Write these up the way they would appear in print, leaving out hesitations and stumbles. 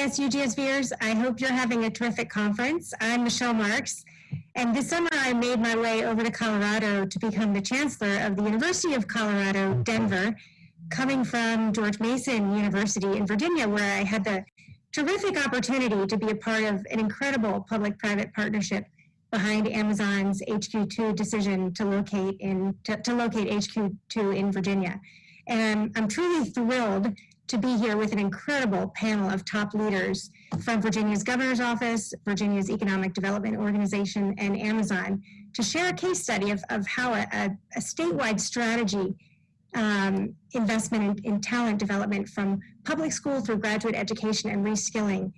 Yes, UGSVers, I hope you're having a terrific conference. I'm Michelle Marks, and this summer I made my way over to Colorado to become the Chancellor of the University of Colorado, Denver, coming from George Mason University in Virginia, where I had the terrific opportunity to be a part of an incredible public-private partnership behind Amazon's HQ2 decision to locate HQ2 in Virginia. And I'm truly thrilled to be here with an incredible panel of top leaders from Virginia's Governor's Office, Virginia's Economic Development Organization, and Amazon to share a case study of how a statewide strategy investment in talent development from public school through graduate education and reskilling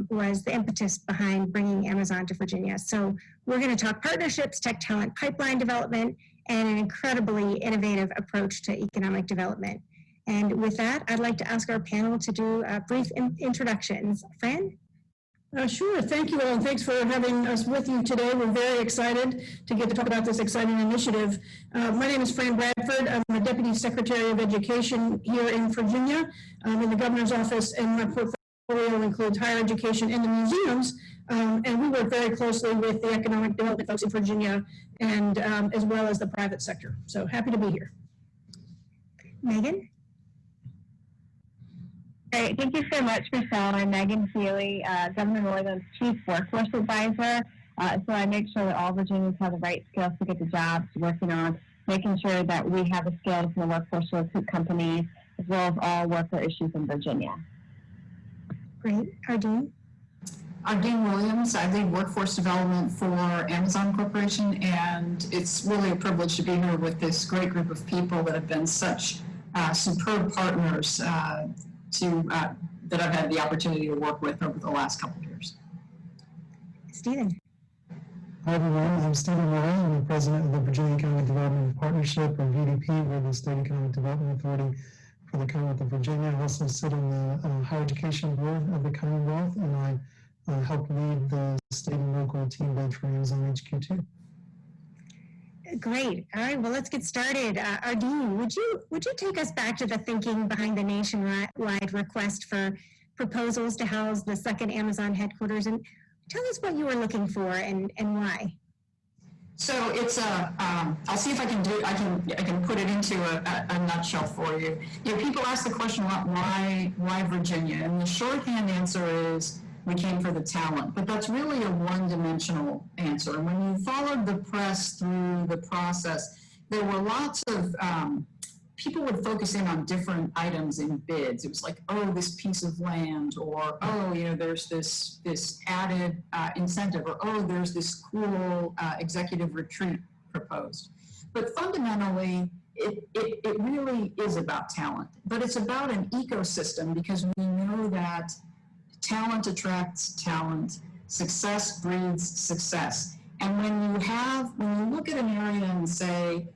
was the impetus behind bringing Amazon to Virginia. So we're going to talk partnerships, tech talent pipeline development, and an incredibly innovative approach to economic development. And with that, I'd like to ask our panel to do brief introductions. Fran? Sure, thank you all, and thanks for having us with you today. We're very excited to get to talk about this exciting initiative. My name is Fran Bradford. I'm the Deputy Secretary of Education here in Virginia in the Governor's Office, and my portfolio includes higher education and the museums, and we work very closely with the economic development folks in Virginia and as well as the private sector. So happy to be here. Megan? Great, thank you so much, Michelle. I'm Megan Healy, Governor Northern's Chief Workforce Advisor. So I make sure that all Virginians have the right skills to get the jobs, working on making sure that we have the skills in the workforce to recruit companies, as well as all worker issues in Virginia. Great. Ardine? Ardine Williams. I lead workforce development for Amazon Corporation, and it's really a privilege to be here with this great group of people that have been such superb partners that I've had the opportunity to work with over the last couple of years. Stephen. Hi everyone, I'm Stephen Moret. I'm the president of the Virginia Economic Development Partnership, or VDP. We're the State Economic Development Authority for the Commonwealth of Virginia. I also sit on the Higher Education Board of the Commonwealth, and I help lead the state and local team build for Amazon HQ2. Great. All right. Well, let's get started. Ardine, would you take us back to the thinking behind the nationwide request for proposals to house the second Amazon headquarters, and tell us what you were looking for and why? So it's I'll see if I can put it into a nutshell for you. You know, people ask the question a lot, why Virginia? And the shorthand answer is, we came for the talent, but that's really a one-dimensional answer. And when you followed the press through the process, there were lots of, people would focus in on different items in bids. It was like, oh, this piece of land, or, oh, you know, there's this added incentive, or, oh, there's this cool executive retreat proposed. But fundamentally, it really is about talent, but it's about an ecosystem, because we know that talent attracts talent, success breeds success. And when you look at an area and say,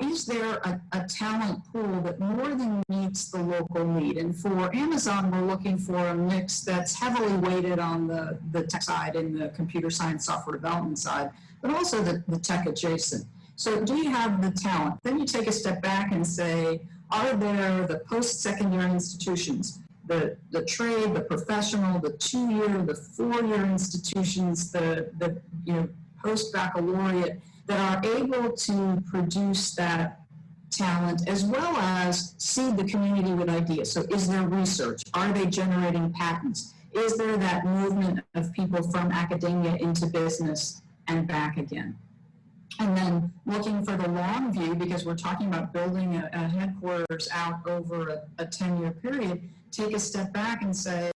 is there a talent pool that more than meets the local need? And for Amazon, we're looking for a mix that's heavily weighted on the tech side and the computer science software development side, but also the tech adjacent. So do you have the talent? Then you take a step back and say, are there the post-secondary institutions, the trade, the professional, the 2-year, the 4-year institutions, the post-baccalaureate, that are able to produce that talent, as well as seed the community with ideas. So is there research? Are they generating patents? Is there that movement of people from academia into business and back again? And then looking for the long view, because we're talking about building a headquarters out over a 10-year period, take a step back and say,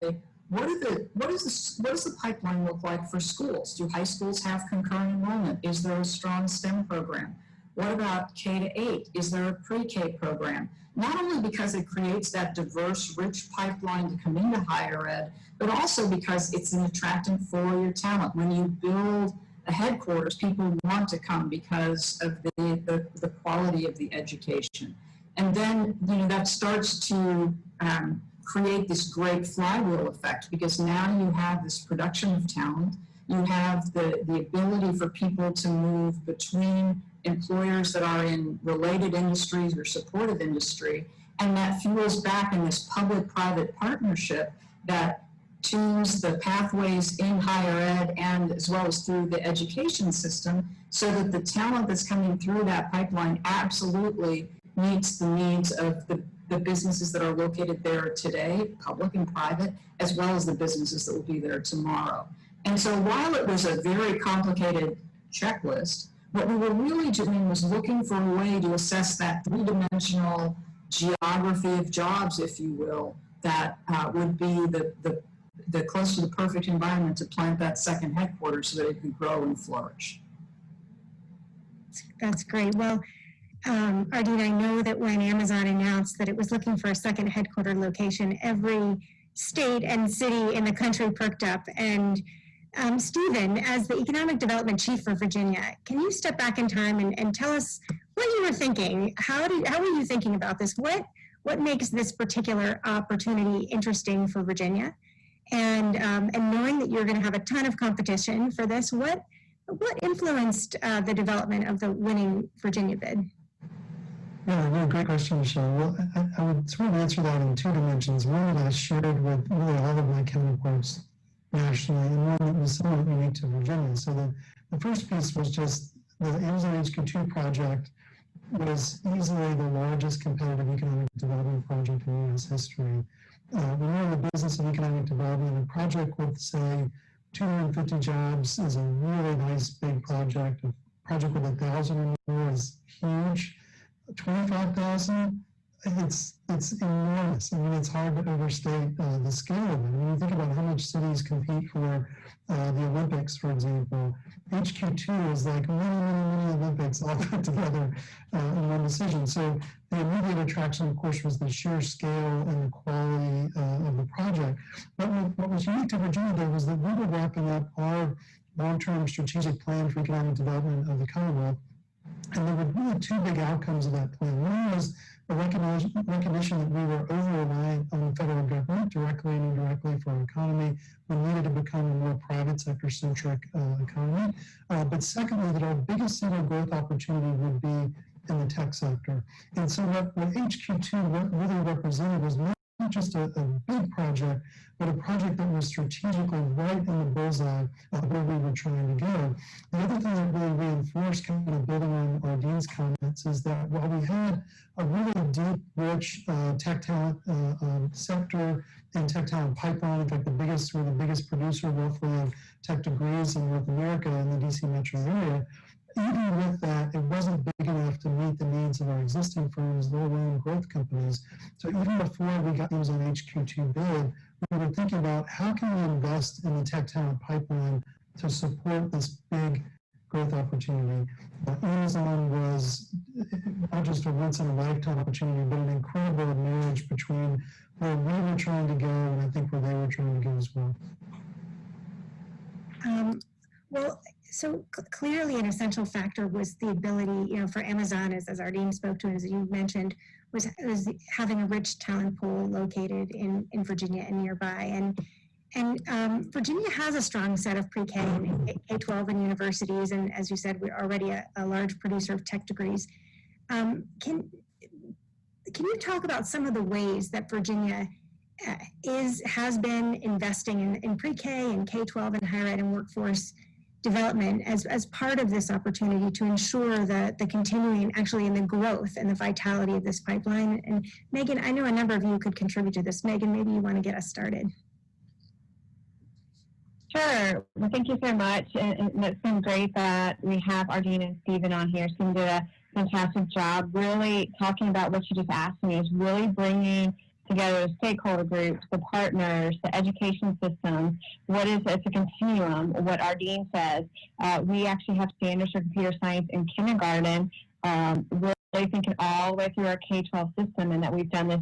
what does the pipeline look like for schools? Do high schools have concurrent enrollment? Is there a strong STEM program? What about K-8? Is there a pre-K program? Not only because it creates that diverse, rich pipeline to come into higher ed, but also because it's an attractant for your talent. When you build a headquarters, people want to come because of the quality of the education. And then, you know, that starts to create this great flywheel effect, because now you have this production of talent, you have the ability for people to move between employers that are in related industries or supportive industry, and that fuels back in this public-private partnership that choose the pathways in higher ed and as well as through the education system so that the talent that's coming through that pipeline absolutely meets the needs of the businesses that are located there today, public and private, as well as the businesses that will be there tomorrow. And so while it was a very complicated checklist, what we were really doing was looking for a way to assess that three-dimensional geography of jobs, if you will, that would be the close to the perfect environment to plant that second headquarters so that it could grow and flourish. That's great. Well, Ardine, I know that when Amazon announced that it was looking for a second headquarter location, every state and city in the country perked up. And Stephen, as the Economic Development Chief for Virginia, can you step back in time and tell us what you were thinking? How were you thinking about this? What makes this particular opportunity interesting for Virginia? And knowing that you're going to have a ton of competition for this, what influenced the development of the winning Virginia bid? Yeah, no, great question, Michelle. Well, I would sort of answer that in two dimensions. One that I shared with really all of my counterparts nationally, and one that was somewhat unique to Virginia. So the first piece was just the Amazon HQ2 project was easily the largest competitive economic development project in U.S. history. When you're in the business of economic development, a project with, say, 250 jobs is a really nice big project. A project with 1,000 or more is huge. 25,000, it's enormous. I mean, it's hard to overstate the scale of it. When you think about how much cities compete for the Olympics, for example, HQ2 is like many Olympics all put together in one decision. So the immediate attraction, of course, was the sheer scale and the quality of the project. But what was unique to Virginia, though, was that we were wrapping up our long-term strategic plan for economic development of the Commonwealth. And there were really two big outcomes of that plan. One was the recognition that we were over-reliant on the federal government, directly and indirectly, for our economy. We needed to become a more private sector-centric economy. But secondly, that our biggest single growth opportunity would be in the tech sector. And so what HQ2 really represented was not just a big project, but a project that was strategically right in the bullseye of where we were trying to go. The other thing that really reinforced, kind of building on Ardine's comments, is that while we had a really deep, rich tech talent sector and tech talent pipeline, in fact, we're the biggest producer roughly of tech degrees in North America in the DC metro area. Even with that, it wasn't big enough to meet the needs of our existing firms, let alone growth companies. So even before we got those on HQ2 bid, we were thinking about how can we invest in the tech talent pipeline to support this big growth opportunity. Amazon was not just a once-in-a-lifetime opportunity, but an incredible marriage between where we were trying to go and I think where they were trying to go as well. So clearly an essential factor was the ability, for Amazon, as Ardine spoke to, and as you mentioned, was having a rich talent pool located in Virginia and nearby. And Virginia has a strong set of pre-K and K-12 and universities, and as you said, we're already a large producer of tech degrees. Can you talk about some of the ways that Virginia has been investing in pre-K and K-12 and higher ed and workforce development as part of this opportunity to ensure the continuing, actually, in the growth and the vitality of this pipeline? And Megan, I know a number of you could contribute to this. Megan, maybe you want to get us started. Sure. Well, thank you so much. And it's been great that we have Ardine and Stephen on here. Stephen did a fantastic job really talking about what you just asked me, is really bringing together the stakeholder groups, the partners, the education system. It's a continuum, what Ardine says. We actually have standards for computer science in kindergarten, really thinking all the way through our K-12 system, and that we've done this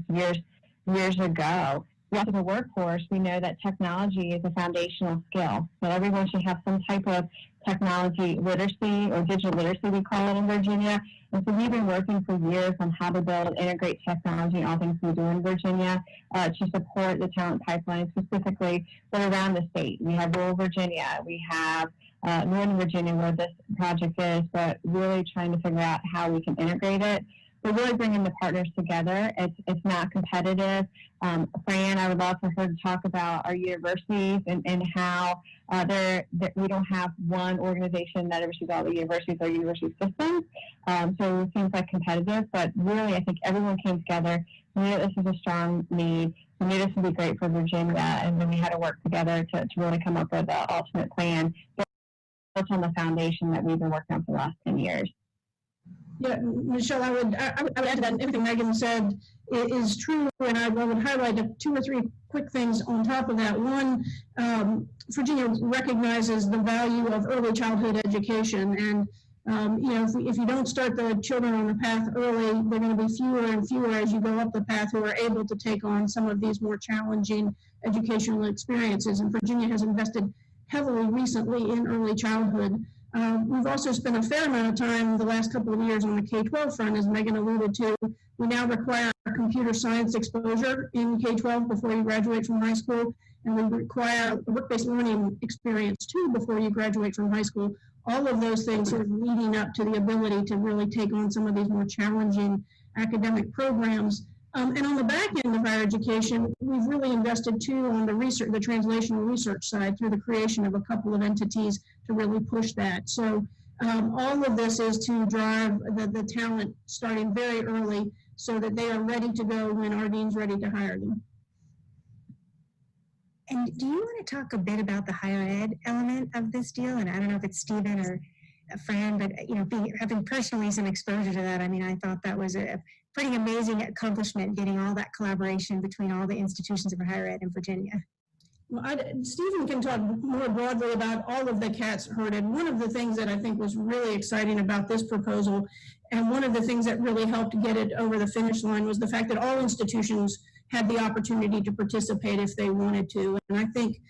years ago. We also have a workforce. We know that technology is a foundational skill. So everyone should have some type of technology literacy, or digital literacy, we call it in Virginia. And so we've been working for years on how to build and integrate technology and all things we do in Virginia to support the talent pipeline specifically, but around the state. We have rural Virginia. We have Northern Virginia, where this project is, but really trying to figure out how we can integrate it. we're really bringing the partners together. It's not competitive. Fran, I would love for her to talk about our universities and how we don't have one organization that oversees all the universities or university systems. So it seems like competitive, but really I think everyone came together. We knew this was a strong need. We knew this would be great for Virginia, and then we had to work together to really come up with an ultimate plan built on the foundation that we've been working on for the last 10 years. Yeah, Michelle, I would add to that. Everything Megan said is true, and I would highlight 2 or 3 quick things on top of that. One, Virginia recognizes the value of early childhood education, and if you don't start the children on the path early, they're going to be fewer and fewer as you go up the path who are able to take on some of these more challenging educational experiences. And Virginia has invested heavily recently in early childhood. We've also spent a fair amount of time the last couple of years on the K-12 front, as Megan alluded to. We now require computer science exposure in K-12 before you graduate from high school, and we require a work-based learning experience too before you graduate from high school. All of those things sort of leading up to the ability to really take on some of these more challenging academic programs. And on the back end of higher education, we've really invested too on the research, the translational research side, through the creation of a couple of entities to really push that. So all of this is to drive the talent starting very early so that they are ready to go when Ardine's ready to hire them. And do you want to talk a bit about the higher ed element of this deal? And I don't know if it's Stephen or Fran, but having personally some exposure to that, I mean, I thought that was a pretty amazing accomplishment, getting all that collaboration between all the institutions of higher ed in Virginia. Well, Stephen can talk more broadly about all of the cats herded. One of the things that I think was really exciting about this proposal, and one of the things that really helped get it over the finish line, was the fact that all institutions had the opportunity to participate if they wanted to. And I think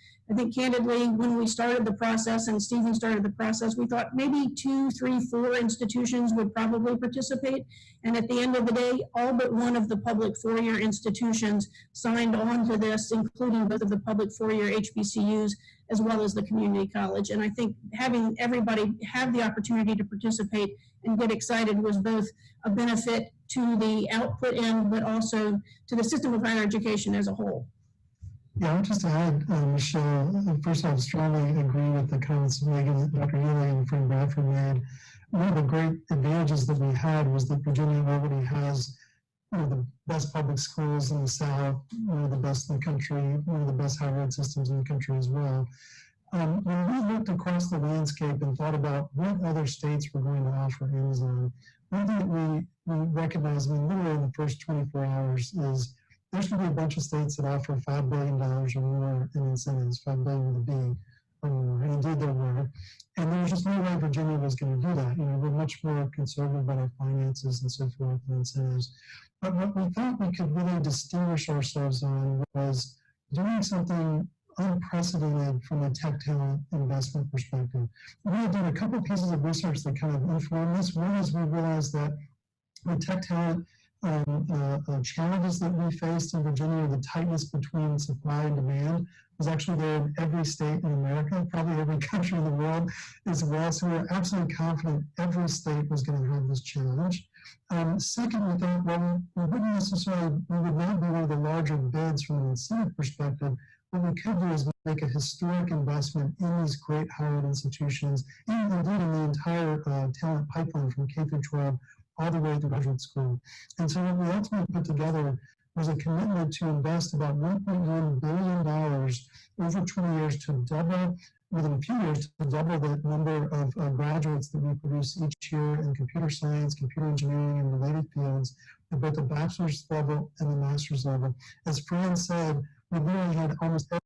candidly, when we started the process and Stephen started the process, we thought maybe 2, 3, 4 institutions would probably participate. And at the end of the day, all but one of the public 4-year institutions signed on to this, including both of the public 4-year HBCUs as well as the community college. And I think having everybody have the opportunity to participate and get excited was both a benefit to the output end, but also to the system of higher education as a whole. Yeah, I would just add, Michelle, first I strongly agree with the comments Megan, Dr. Healy, and Fran Bradford made. One of the great advantages that we had was that Virginia already has one of the best public schools in the South, one of the best in the country, one of the best higher ed systems in the country as well. When we looked across the landscape and thought about what other states were going to offer Amazon, one thing that we recognized, literally in the first 24 hours, is there's going to be a bunch of states that offer $5 billion or more in incentives, $5 billion with a B or more, and indeed there were. And there was just no way Virginia was going to do that. We're much more conservative about our finances and so forth and incentives. But what we thought we could really distinguish ourselves on was doing something unprecedented from a tech talent investment perspective. We had done a couple of pieces of research that kind of informed this. One is we realized that the tech talent challenges that we faced in Virginia, the tightness between supply and demand, was actually there in every state in America, probably every country in the world as well. So we were absolutely confident every state was going to have this challenge. Second, we thought, well, we would not be one of the larger bids from an incentive perspective. What we could do is make a historic investment in these great higher ed institutions, and indeed in the entire talent pipeline from K through 12 all the way to graduate school. And so what we ultimately put together was a commitment to invest about $1.1 billion over 20 years to double, within a few years, to double the number of graduates that we produce each year in computer science, computer engineering, and related fields at both the bachelor's level and the master's level. As Fran said, we literally had almost every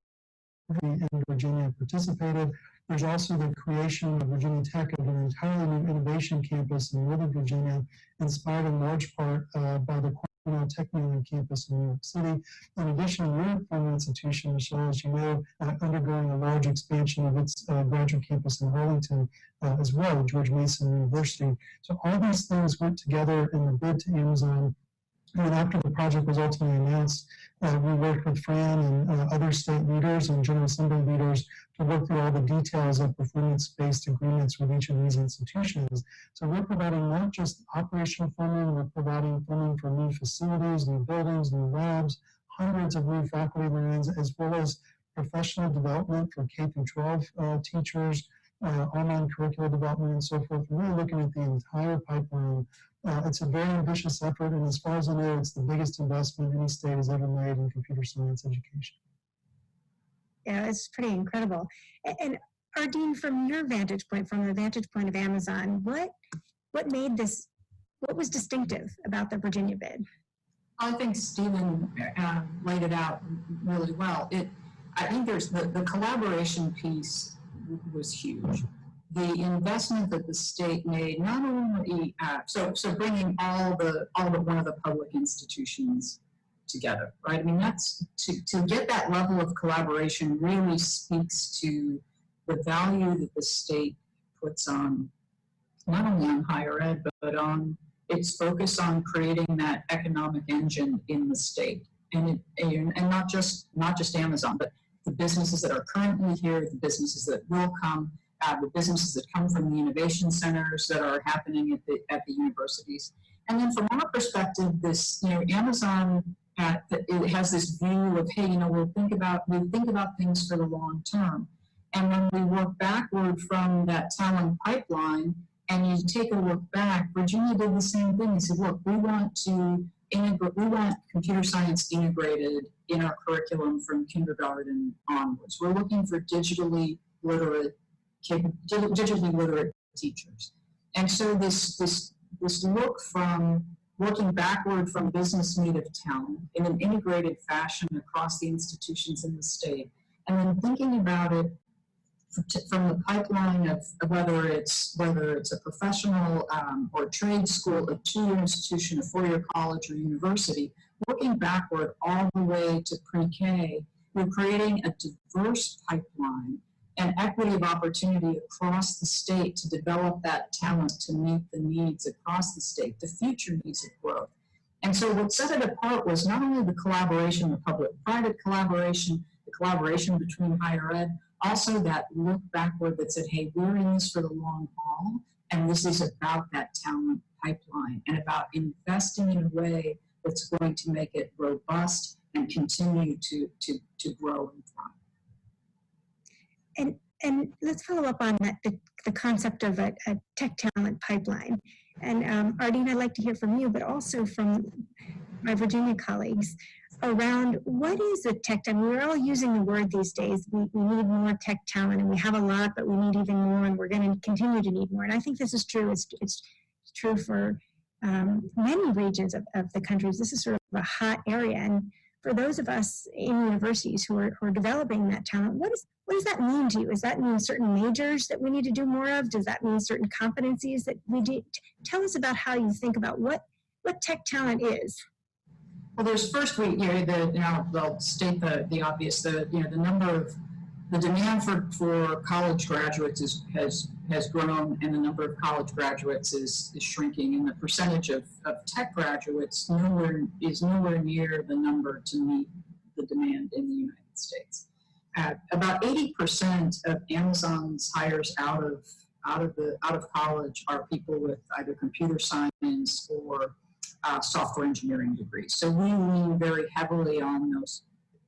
in Virginia participated. There's also the creation of Virginia Tech of an entirely new innovation campus in Northern Virginia, inspired in large part by the Cornell Technion campus in New York City. In addition, your former institution, Michelle, as you know, undergoing a large expansion of its graduate campus in Arlington as well, George Mason University. So all these things went together in the bid to Amazon And after the project was ultimately announced, we worked with Fran and other state leaders and General Assembly leaders to work through all the details of performance-based agreements with each of these institutions. So we're providing not just operational funding, we're providing funding for new facilities, new buildings, new labs, hundreds of new faculty lines, as well as professional development for K through 12 teachers, online curricular development, and so forth. We're really looking at the entire pipeline. It's a very ambitious effort, and as far as I know, it's the biggest investment any state has ever made in computer science education. Yeah, it's pretty incredible. And Ardine, from your vantage point, from the vantage point of Amazon, what made this, what was distinctive about the Virginia bid? I think Stephen laid it out really well. I think there's the collaboration piece was huge. The investment that the state made, not only so bringing all but one of the public institutions together, right? I mean, that's to get that level of collaboration really speaks to the value that the state puts on not only on higher ed, but on its focus on creating that economic engine in the state, and not just Amazon, but the businesses that are currently here, the businesses that will come. The businesses that come from the innovation centers that are happening at the universities. And then from our perspective, this, Amazon it has this view of, hey, we think about things for the long term. And when we work backward from that talent pipeline and you take a look back, Virginia did the same thing. They said, look, we want computer science integrated in our curriculum from kindergarten onwards. We're looking for digitally literate teachers. And so this look from working backward from business need of talent in an integrated fashion across the institutions in the state, and then thinking about it from the pipeline of whether it's a professional or trade school, a two-year institution, a four-year college or university, working backward all the way to pre-K, we're creating a diverse pipeline and equity of opportunity across the state to develop that talent to meet the needs across the state, the future needs of growth. And so what set it apart was not only the collaboration, the public-private collaboration, the collaboration between higher ed, also that look backward that said, hey, we're in this for the long haul, and this is about that talent pipeline and about investing in a way that's going to make it robust and continue to grow and thrive. And let's follow up on that, the concept of a tech talent pipeline. And Ardine, I'd like to hear from you, but also from my Virginia colleagues around what is a tech talent. We're all using the word these days. We need more tech talent, and we have a lot, but we need even more, and we're going to continue to need more. And I think this is true. It's true for many regions of the country. This is sort of a hot area. And for those of us in universities who are developing that talent, what does that mean to you? Does that mean certain majors that we need to do more of? Does that mean certain competencies that we do? Tell us about how you think about what tech talent is. Well, there's first they'll state the obvious. The number of the demand for college graduates has grown, and the number of college graduates is shrinking, and the percentage of tech graduates is nowhere near the number to meet the demand in the United States. About 80% of Amazon's hires out of college are people with either computer science or software engineering degrees. So we lean very heavily on those,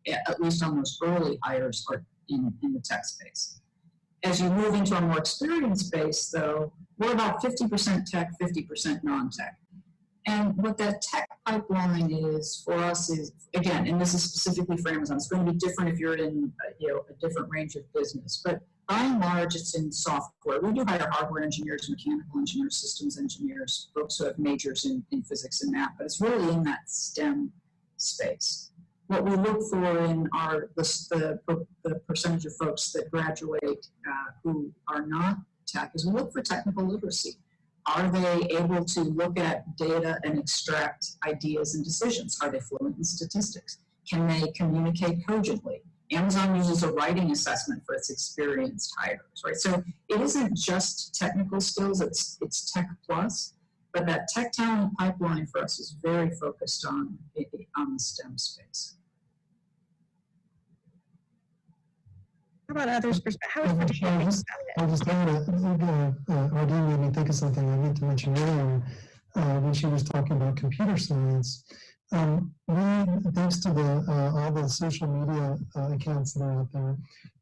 at least on those early hires in the tech space. As you move into a more experienced space, though, we're about 50% tech, 50% non-tech. And what that tech pipeline is for us is, again, and this is specifically for Amazon, it's going to be different if you're in a different range of business, but by and large, it's in software. We do hire hardware engineers, mechanical engineers, systems engineers, folks who have majors in physics and math, but it's really in that STEM space. What we look for in the percentage of folks that graduate who are not tech is we look for technical literacy. Are they able to look at data and extract ideas and decisions? Are they fluent in statistics? Can they communicate cogently? Amazon uses a writing assessment for its experienced hires, right? So it isn't just technical skills, it's tech plus. But that tech talent pipeline for us is very focused on the STEM space. How about others' perspective? How is Virginia thinking I'll just add Ardine made me think of something I need to mention earlier when she was talking about computer science. Thanks to all the social media accounts that are out there,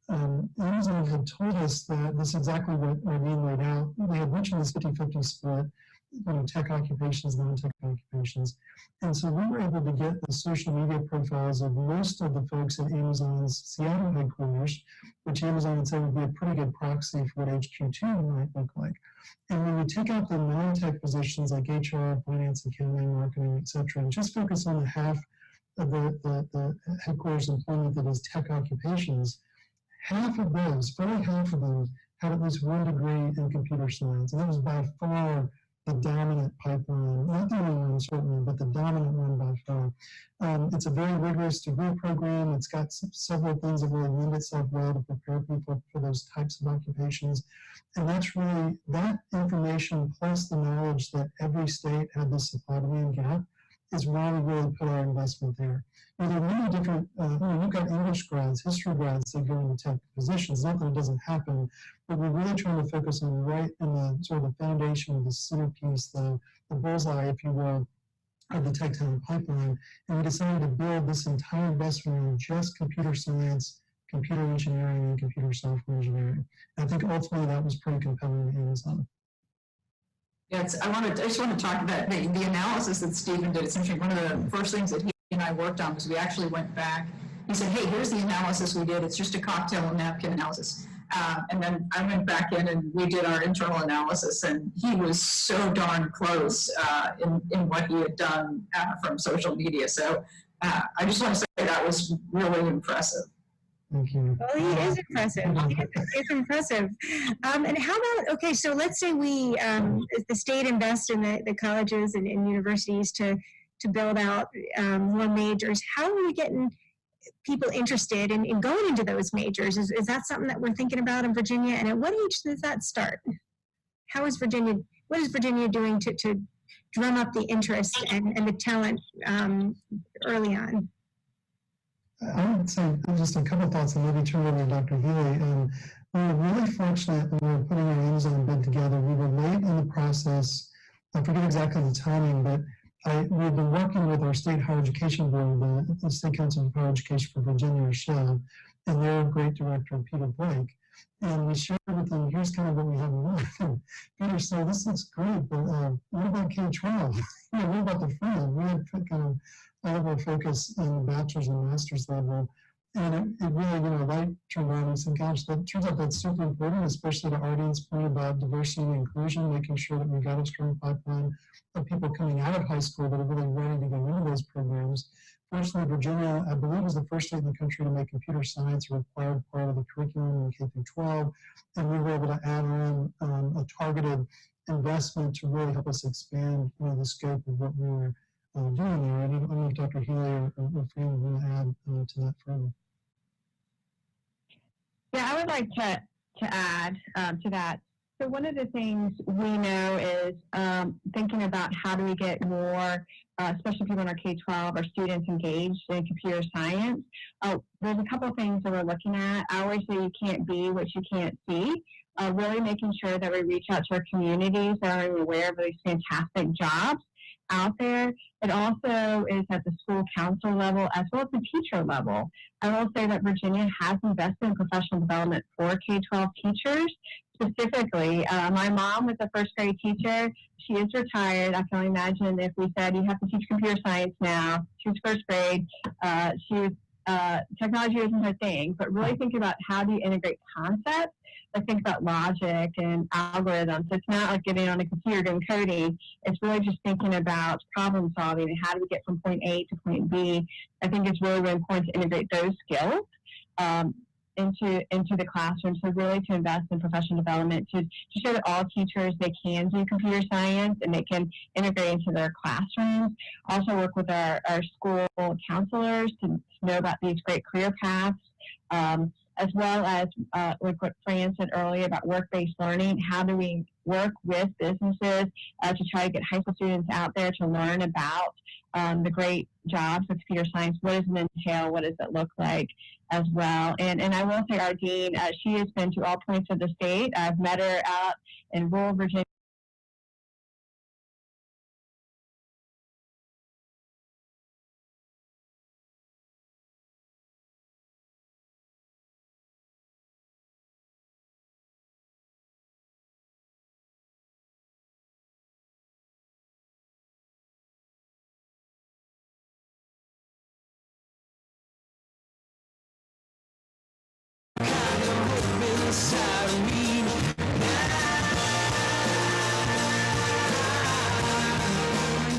Amazon had told us that this is exactly what Ardine laid out. They had mentioned this 50-50 split, tech occupations, non-tech occupations. And so we were able to get the social media profiles of most of the folks at Amazon's Seattle headquarters, which Amazon would say would be a pretty good proxy for what HQ2 might look like. And when we take out the non-tech positions like HR, finance, accounting, marketing, et cetera, and just focus on the half of the headquarters employment that is tech occupations, half of those, fully half of them, had at least one degree in computer science. And that was by far the dominant pipeline, not the only one certainly, but the dominant one by far. It's a very rigorous degree program. It's got several things that really lend itself well to prepare people for those types of occupations. And that's really, that information plus the knowledge that every state had this supply-demand gap is why we really put our investment there. Now, there are many different, you've got English grads, history grads that go into tech positions. Not that it doesn't happen, but we're really trying to focus on right in the sort of the foundation, the centerpiece, the bullseye, if you will, of the tech talent pipeline. And we decided to build this entire investment on just computer science, computer engineering, and computer software engineering. And I think ultimately that was pretty compelling to Amazon. Yeah, I just want to talk about the analysis that Stephen did. It's interesting. One of the first things that he and I worked on was we actually went back. He said, hey, here's the analysis we did. It's just a cocktail napkin analysis. And then I went back in and we did our internal analysis, and he was so darn close in what he had done from social media. So I just want to say that was really impressive. Thank you. Well, he is impressive. It's impressive. And how about, okay, so let's say we, the state invests in the colleges and universities to build out more majors. How are we getting people interested in going into those majors? Is that something that we're thinking about in Virginia? And at what age does that start? What is Virginia doing to drum up the interest and the talent early on? I would say just a couple of thoughts and maybe turn over to Dr. Healy. We were really fortunate when we were putting our Amazon bid together. We were late in the process. I forget exactly the timing, but we've been working with our state higher education board, the State Council of Higher Education for Virginia, or SHEV, and their great director, Peter Blake. And we shared with them, here's kind of what we have in mind. Peter said, this looks great, but what about K-12? What about the Fran? We had put kind of all of our focus in the bachelor's and master's level. And it really, light turned on and said, gosh, that turns out that's super important, especially to Ardine's point about diversity and inclusion, making sure that we've got a strong pipeline of people coming out of high school that are really ready to go into those programs. Fortunately, Virginia, I believe, was the first state in the country to make computer science a required part of the curriculum in K through 12. And we were able to add on a targeted investment to really help us expand the scope of what we were doing there. I don't know if Dr. Healy or Fran want to add to that further. Yeah, I would like to add to that. So one of the things we know is thinking about how do we get more, especially people in our K-12 or students engaged in computer science. There's a couple of things that we're looking at. I always say you can't be what you can't see. Really making sure that we reach out to our communities that are aware of these fantastic jobs out there. It also is at the school council level as well as the teacher level. I will say that Virginia has invested in professional development for K-12 teachers. Specifically, my mom was a first grade teacher. She is retired. I can only imagine if we said you have to teach computer science now. She was first grade. Technology isn't her thing, but really thinking about how do you integrate concepts. I think about logic and algorithms. It's not like getting on a computer doing coding. It's really just thinking about problem solving and how do we get from point A to point B. I think it's really, really important to integrate those skills into the classroom. So really to invest in professional development to show that all teachers, they can do computer science and they can integrate into their classrooms. Also work with our school counselors to know about these great career paths. as well as like what Fran said earlier about work-based learning. How do we work with businesses to try to get high school students out there to learn about the great jobs with computer science? What does it entail? What does it look like as well? And I will say Ardine, she has been to all points of the state. I've met her out in rural Virginia.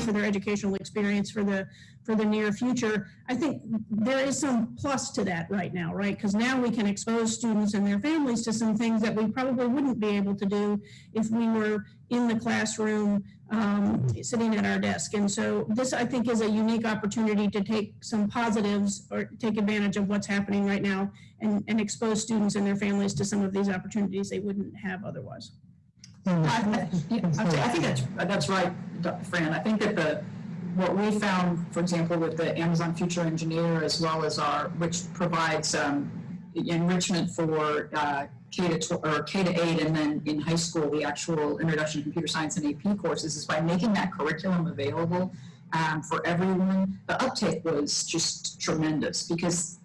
For their educational experience for the near future. I think there is some plus to that right now, right? Because now we can expose students and their families to some things that we probably wouldn't be able to do if we were in the classroom sitting at our desk. And so this, I think, is a unique opportunity to take some positives or take advantage of what's happening right now and expose students and their families to some of these opportunities they wouldn't have otherwise. I think that's right, Fran. I think that what we found, for example, with the Amazon Future Engineer, as well as which provides enrichment for K to 8, and then in high school the actual Introduction to Computer Science and AP courses, is by making that curriculum available for everyone. The uptake was just tremendous because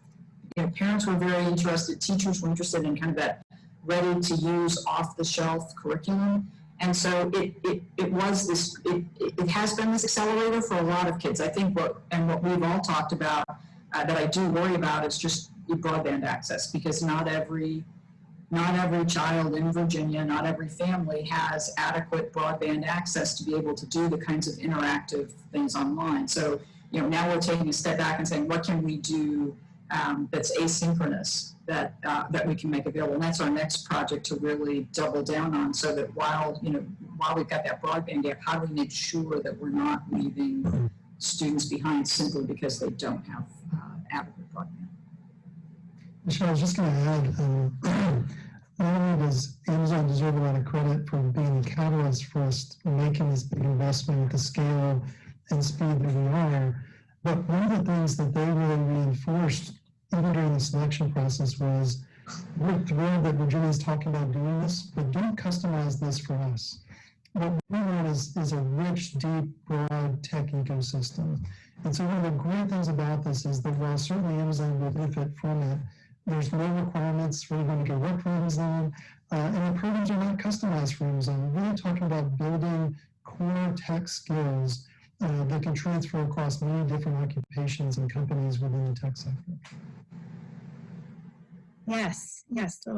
parents were very interested, teachers were interested in kind of that ready to use off-the-shelf curriculum. And so it has been this accelerator for a lot of kids. I think what we've all talked about that I do worry about is just broadband access, because not every child in Virginia, not every family has adequate broadband access to be able to do the kinds of interactive things online. So now we're taking a step back and saying, what can we do that's asynchronous that we can make available? And that's our next project to really double down on, so that while we've got that broadband gap, how do we make sure that we're not leaving students behind simply because they don't have adequate broadband? Michelle, I was just going to add, not only does Amazon deserve a lot of credit for being a catalyst for us making this big investment at the scale and speed that we are, but one of the things that they really reinforced even during the selection process was, we're thrilled that Virginia's talking about doing this, but don't customize this for us. What we want is a rich, deep, broad tech ecosystem. And so one of the great things about this is that while certainly Amazon will benefit from it, there's no requirements for anyone to get work for Amazon, and the programs are not customized for Amazon. We're really talking about building core tech skills that can transfer across many different occupations and companies within the tech sector. Yes. So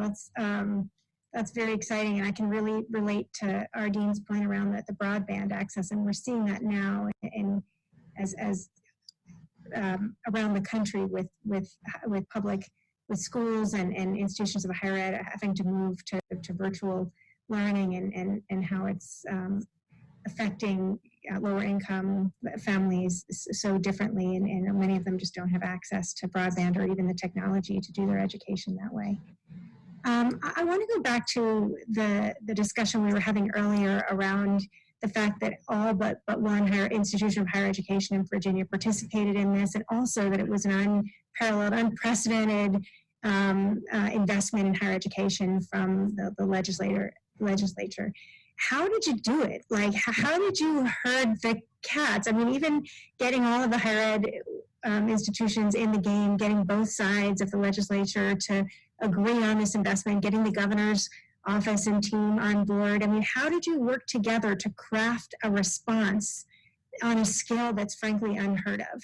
that's very exciting, and I can really relate to Ardine's point around the broadband access, and we're seeing that now as around the country with schools and institutions of higher ed having to move to virtual learning, and how it's affecting lower income families so differently, and many of them just don't have access to broadband or even the technology to do their education that way. I want to go back to the discussion we were having earlier around the fact that all but one higher institution of higher education in Virginia participated in this, and also that it was an unparalleled, unprecedented investment in higher education from the legislature. How did you do it? Like, how did you herd the cats? I mean, even getting all of the higher ed institutions in the game, getting both sides of the legislature to agree on this investment, getting the governor's office and team on board. I mean, how did you work together to craft a response on a scale that's frankly unheard of?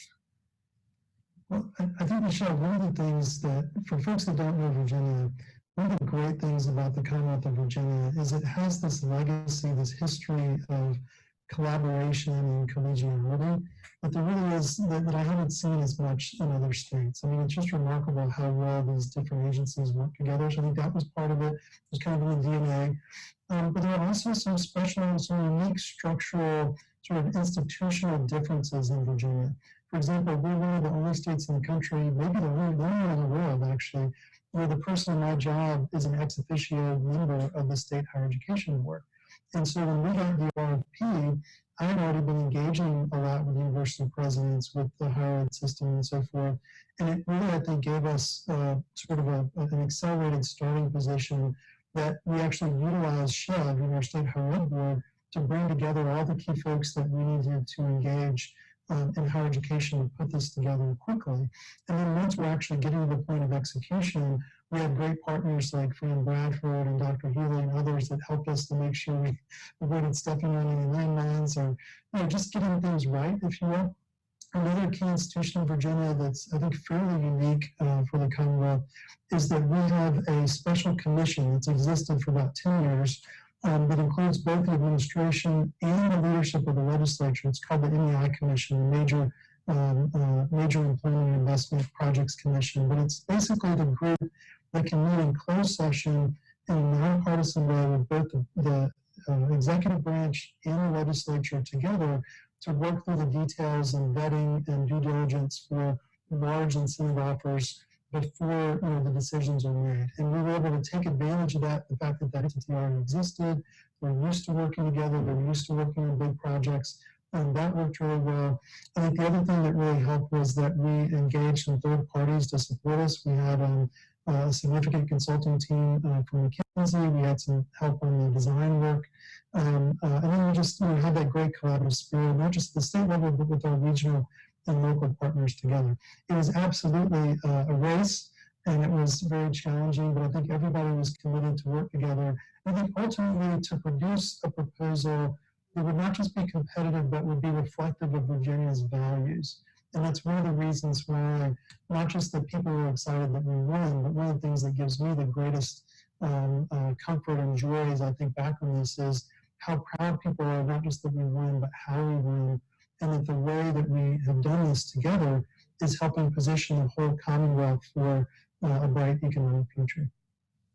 Well, I think, Michelle, one of the things that, for folks that don't know Virginia, one of the great things about the Commonwealth of Virginia is it has this legacy, this history of collaboration and collegiality, but there really is, that I haven't seen as much in other states. I mean, it's just remarkable how well these different agencies work together. So I think that was part of it. It was kind of in the DNA. But there are also some special, some unique structural sort of institutional differences in Virginia. For example, we're one of the only states in the country, maybe the only one in the world actually, where the person in my job is an ex officio member of the state higher education board. And so when we got the RFP, I had already been engaging a lot with university presidents, with the higher ed system and so forth. And it really, I think, gave us sort of an accelerated starting position that we actually utilized SHEV, our state higher ed board, to bring together all the key folks that we needed to engage in higher education to put this together quickly. And then once we're actually getting to the point of execution, we have great partners like Fran, Bradford, and Dr. Healy and others that helped us to make sure we avoided stepping on any landmines or just getting things right, if you will. Another key institution in Virginia that's, I think, fairly unique for the Commonwealth is that we have a special commission that's existed for about 10 years that includes both the administration and the leadership of the legislature. It's called the MEI Commission, the Major Employment and Investment Projects Commission. But it's basically the group that can meet in closed session in a nonpartisan way with both the executive branch and the legislature together to work through the details and vetting and due diligence for large incentive offers before the decisions are made. And we were able to take advantage of that, the fact that that entity already existed. They're used to working together. They're used to working on big projects. And that worked really well. I think the other thing that really helped was that we engaged some third parties to support us. We had a significant consulting team from McKinsey. We had some help on the design work. And then we just had that great collaborative spirit, not just at the state level, but with our regional and local partners together. It was absolutely a race, and it was very challenging, but I think everybody was committed to work together. I think ultimately to produce a proposal that would not just be competitive, but would be reflective of Virginia's values. And that's one of the reasons why, not just that people were excited that we won, but one of the things that gives me the greatest comfort and joy as I think back on this is how proud people are, not just that we won, but how we won. And that the way that we have done this together is helping position the whole Commonwealth for a bright economic future.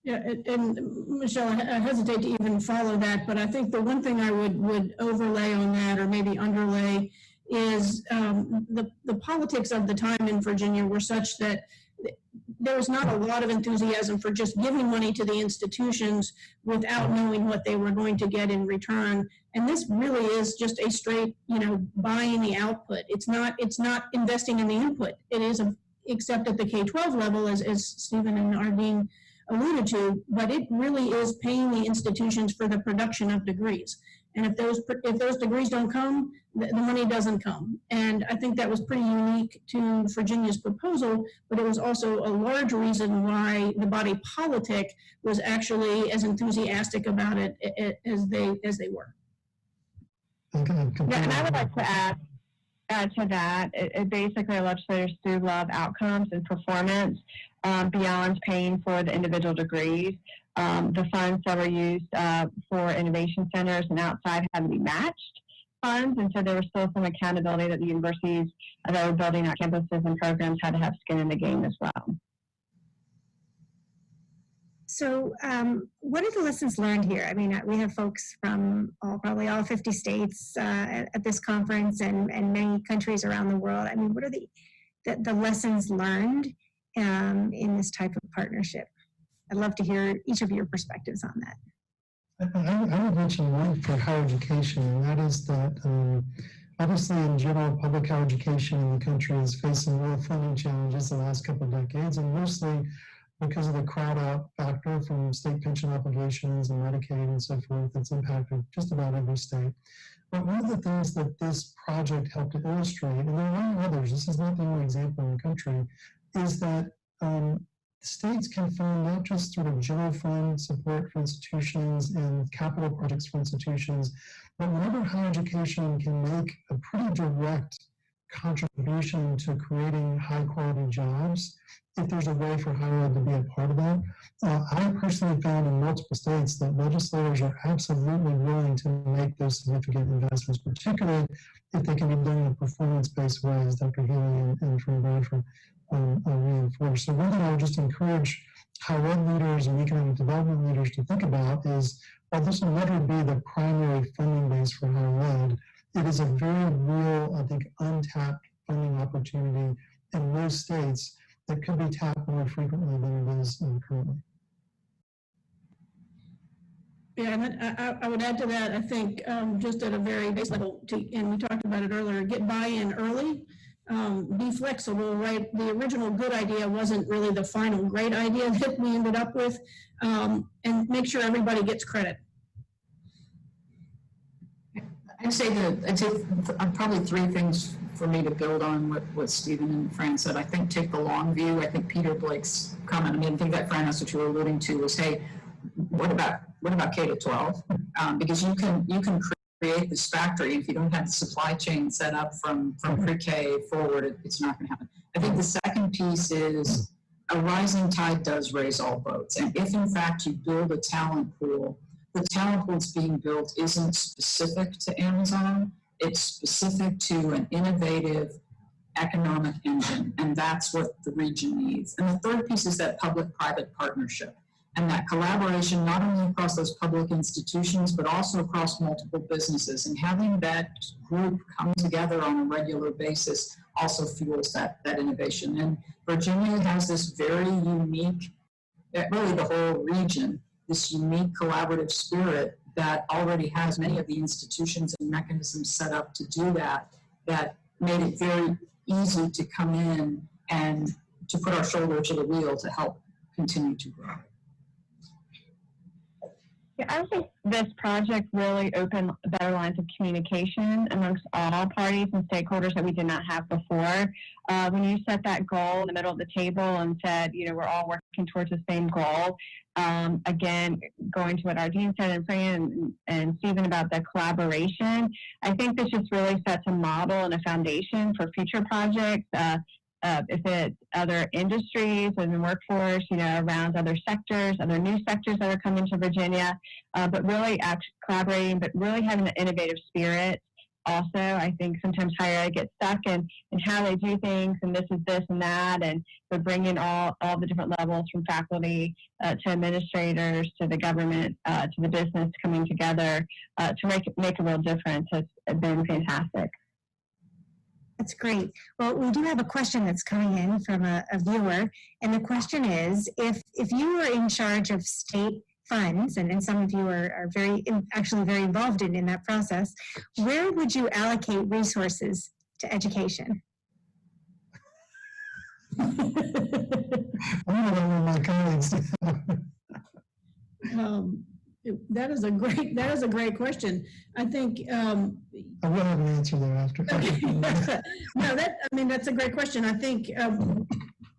Yeah, and Michelle, I hesitate to even follow that, but I think the one thing I would overlay on that, or maybe underlay, is the politics of the time in Virginia were such that there was not a lot of enthusiasm for just giving money to the institutions without knowing what they were going to get in return. And this really is just a straight, buying the output. It's not investing in the input. It is, except at the K-12 level, as Stephen and Ardine alluded to, but it really is paying the institutions for the production of degrees. And if those degrees don't come, the money doesn't come. And I think that was pretty unique to Virginia's proposal, but it was also a large reason why the body politic was actually as enthusiastic about it as they were. Yeah, and I would like to add to that, basically legislators do love outcomes and performance beyond paying for the individual degrees. The funds that were used for innovation centers and outside had to be matched funds, and so there was still some accountability that the universities that were building out campuses and programs had to have skin in the game as well. So what are the lessons learned here? I mean, we have folks from probably all 50 states at this conference and many countries around the world. I mean, what are the lessons learned in this type of partnership? I'd love to hear each of your perspectives on that. I would mention one for higher education, and that is that obviously in general, public higher education in the country is facing real funding challenges the last couple of decades, and mostly because of the crowd out factor from state pension obligations and Medicaid and so forth that's impacted just about every state. But one of the things that this project helped to illustrate, and there are many others, this is not the only example in the country, is that states can fund not just sort of general fund support for institutions and capital projects for institutions, but whenever higher education can make a pretty direct contribution to creating high quality jobs, if there's a way for higher ed to be a part of that. I personally found in multiple states that legislators are absolutely willing to make those significant investments, particularly if they can be done in a performance-based way, as Dr. Healy and Fran Bradford reinforced. So one thing I would just encourage higher ed leaders and economic development leaders to think about is, while this will never be the primary funding base for higher ed, it is a very real, I think, untapped funding opportunity in most states that could be tapped more frequently than it is currently. Yeah, and I would add to that, I think, just at a very base level, and we talked about it earlier, get buy-in early, be flexible, right? The original good idea wasn't really the final great idea that we ended up with, and make sure everybody gets credit. I'd say probably three things for me to build on what Stephen and Fran said. I think take the long view. I think Peter Blake's comment, I think that, Fran, that's what you were alluding to, was, hey, what about K to 12? Because you can create this factory if you don't have the supply chain set up from pre-K forward, it's not going to happen. I think the second piece is a rising tide does raise all boats. And if in fact you build a talent pool, the talent pool that's being built isn't specific to Amazon, it's specific to an innovative economic engine, and that's what the region needs. And the third piece is that public-private partnership, and that collaboration not only across those public institutions, but also across multiple businesses. And having that group come together on a regular basis also fuels that innovation. And Virginia has this very unique, really the whole region, this unique collaborative spirit that already has many of the institutions and mechanisms set up to do that, that made it very easy to come in and to put our shoulder to the wheel to help continue to grow. Yeah, I think this project really opened better lines of communication amongst all parties and stakeholders that we did not have before. When you set that goal in the middle of the table and said, we're all working towards the same goal, again, going to what Ardine said and Fran and Stephen about the collaboration, I think this just really sets a model and a foundation for future projects. If it's other industries and the workforce, around other sectors, other new sectors that are coming to Virginia, but really collaborating, but really having an innovative spirit. Also, I think sometimes higher ed gets stuck in how they do things, and this is this and that, and we're bringing all the different levels from faculty to administrators to the government to the business coming together to make a real difference. It's been fantastic. That's great. Well, we do have a question that's coming in from a viewer, and the question is, if you were in charge of state funds, and some of you are actually very involved in that process, where would you allocate resources to education? I don't know what my colleagues do. That is a great question. I think I will have an answer there after. Okay. No, that's a great question. I think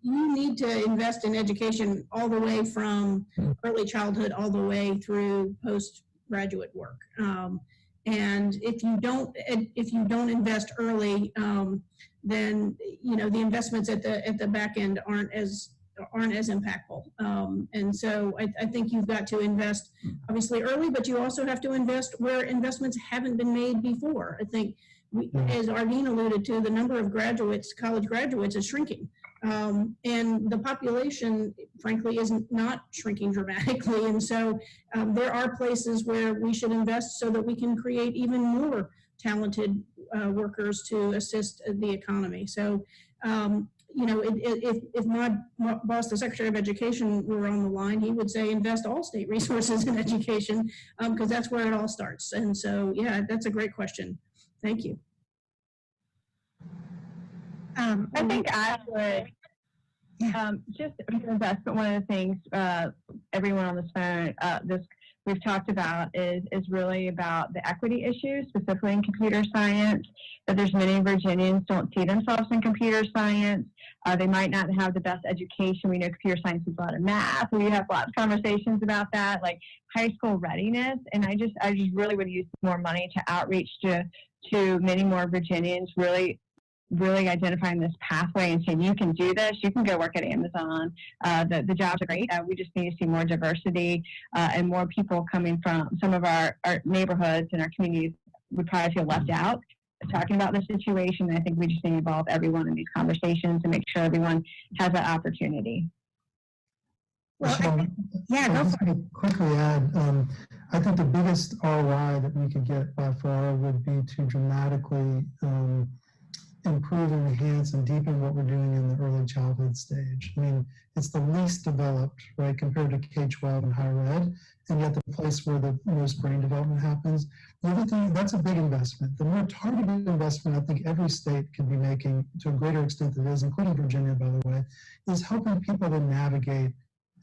you need to invest in education all the way from early childhood all the way through postgraduate work. And if you don't invest early, then the investments at the back end aren't as impactful. And so I think you've got to invest obviously early, but you also have to invest where investments haven't been made before. I think as Ardine alluded to, the number of college graduates is shrinking. And the population, frankly, is not shrinking dramatically. And so there are places where we should invest so that we can create even more talented workers to assist the economy. So, if my boss, the Secretary of Education, were on the line, he would say invest all state resources in education because that's where it all starts. And so, yeah, that's a great question. Thank you. I think I would just investment. One of the things everyone on this phone we've talked about is really about the equity issue, specifically in computer science. That there's many Virginians don't see themselves in computer science. They might not have the best education. We know computer science is a lot of math. We have lots of conversations about that, like high school readiness. And I just really would use more money to outreach to many more Virginians, really identifying this pathway and saying, you can do this, you can go work at Amazon. The jobs are great. We just need to see more diversity and more people coming from some of our neighborhoods and our communities would probably feel left out talking about the situation. I think we just need to involve everyone in these conversations and make sure everyone has that opportunity. Well, Michelle, yeah, go I just for it. want to quickly add, I think the biggest ROI that we could get by far would be to dramatically improve and enhance and deepen what we're doing in the early childhood stage. I mean, it's the least developed, right, compared to K-12 and higher ed, and yet the place where the most brain development happens. The other thing, that's a big investment. The more targeted investment I think every state could be making to a greater extent than it is, including Virginia, by the way, is helping people to navigate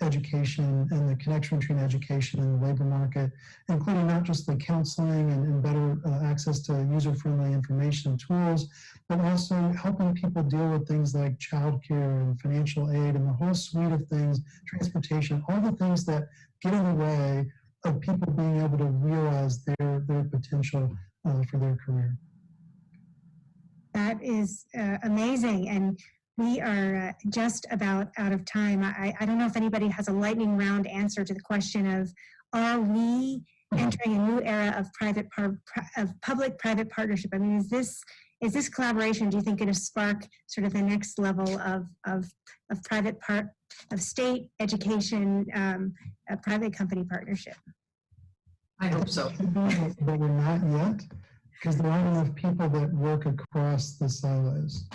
education and the connection between education and the labor market, including not just the counseling and better access to user-friendly information and tools, but also helping people deal with things like childcare and financial aid and the whole suite of things, transportation, all the things that get in the way of people being able to realize their potential for their career. That is amazing. And we are just about out of time. I don't know if anybody has a lightning round answer to the question of, are we entering a new era of public-private partnership? I mean, is this collaboration, do you think, going to spark sort of the next level of state education, private company partnership? I hope so. But we're not yet, because there aren't enough people that work across the silos.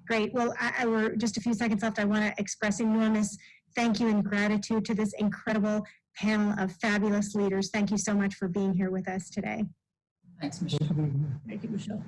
Great. Well, we're just a few seconds left. I want to express enormous thank you and gratitude to this incredible panel of fabulous leaders. Thank you so much for being here with us today. Thanks, Michelle. Thank you, Michelle.